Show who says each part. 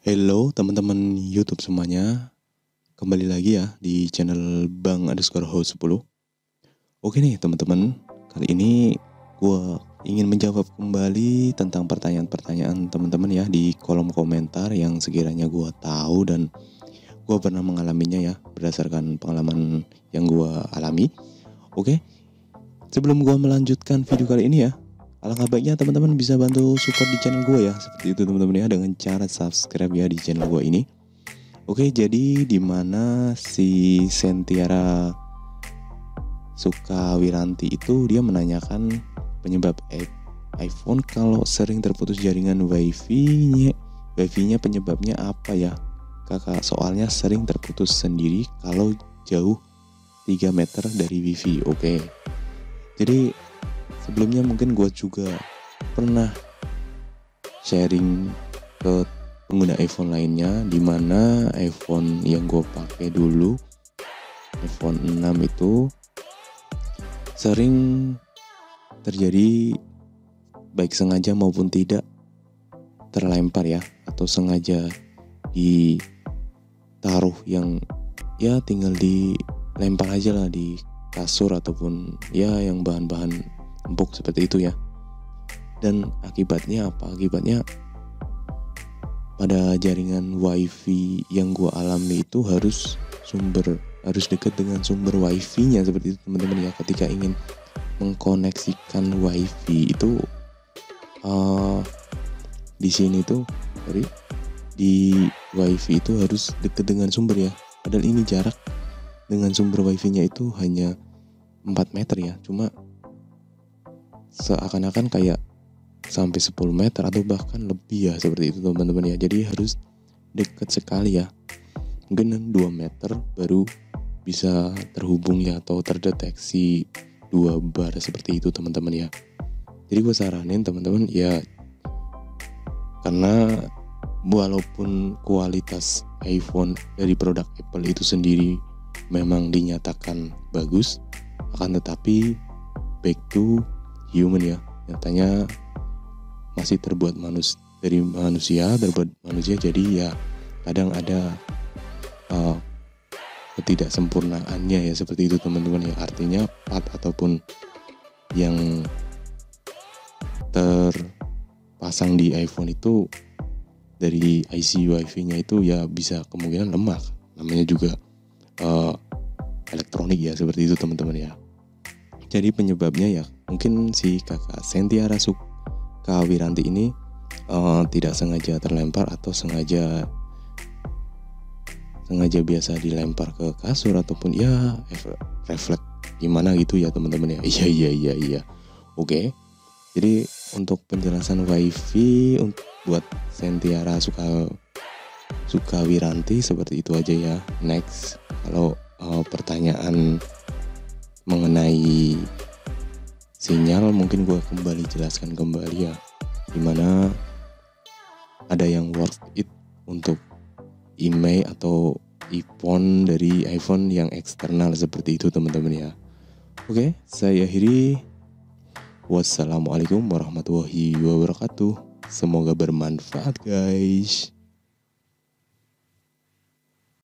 Speaker 1: Hello teman-teman YouTube semuanya. Kembali lagi ya di channel Bang_Host 10. Oke nih teman-teman, kali ini gue ingin menjawab kembali tentang pertanyaan-pertanyaan teman-teman ya di kolom komentar yang sekiranya gue tahu dan gue pernah mengalaminya ya, berdasarkan pengalaman yang gue alami. Oke, sebelum gue melanjutkan video kali ini ya, alangkah baiknya teman-teman bisa bantu support di channel gue ya, seperti itu teman-teman ya, dengan cara subscribe ya di channel gue ini. Oke, jadi dimana si Sentiara Sukawiranti itu dia menanyakan penyebab iPhone kalau sering terputus jaringan wifi-nya penyebabnya apa ya kakak, soalnya sering terputus sendiri kalau jauh 3 meter dari wifi. Oke, jadi sebelumnya mungkin gue juga pernah sharing ke pengguna iPhone lainnya, dimana iPhone yang gue pakai dulu, iPhone 6 itu sering terjadi baik sengaja maupun tidak terlempar ya, atau sengaja ditaruh yang ya tinggal dilempar aja lah di kasur ataupun ya yang bahan-bahan empuk seperti itu ya. Dan akibatnya apa? Akibatnya pada jaringan wifi yang gue alami itu harus dekat dengan sumber wifi-nya seperti itu teman-teman ya. Ketika ingin mengkoneksikan wifi itu di sini tuh di wifi itu harus dekat dengan sumber ya. Padahal ini jarak dengan sumber wifi-nya itu hanya 4 meter ya. Cuma seakan-akan kayak sampai 10 meter atau bahkan lebih ya, seperti itu teman-teman ya. Jadi harus dekat sekali ya, mungkin 2 meter baru bisa terhubung ya, atau terdeteksi 2 bar seperti itu teman-teman ya. Jadi gue saranin teman-teman ya, karena walaupun kualitas iPhone dari produk Apple itu sendiri memang dinyatakan bagus, akan tetapi back to human ya, nyatanya masih terbuat dari manusia, jadi ya kadang ada ketidaksempurnaannya ya, seperti itu teman-teman ya. Artinya part ataupun yang terpasang di iPhone itu dari IC wifi-nya itu ya bisa kemungkinan lemah, namanya juga elektronik ya, seperti itu teman-teman ya. Jadi penyebabnya ya mungkin si kakak Sentiara Sukawiranti ini tidak sengaja terlempar atau sengaja biasa dilempar ke kasur ataupun ya refleks gimana gitu ya teman-teman ya. Iya. Oke. Jadi untuk penjelasan wifi buat Sentiara Sukawiranti seperti itu aja ya. Next, kalau pertanyaan mengenai sinyal mungkin gue jelaskan kembali ya, dimana ada yang worth it untuk IMEI atau iPhone dari iPhone yang eksternal seperti itu teman-teman ya. Oke, saya akhiri. Wassalamualaikum warahmatullahi wabarakatuh. Semoga bermanfaat guys.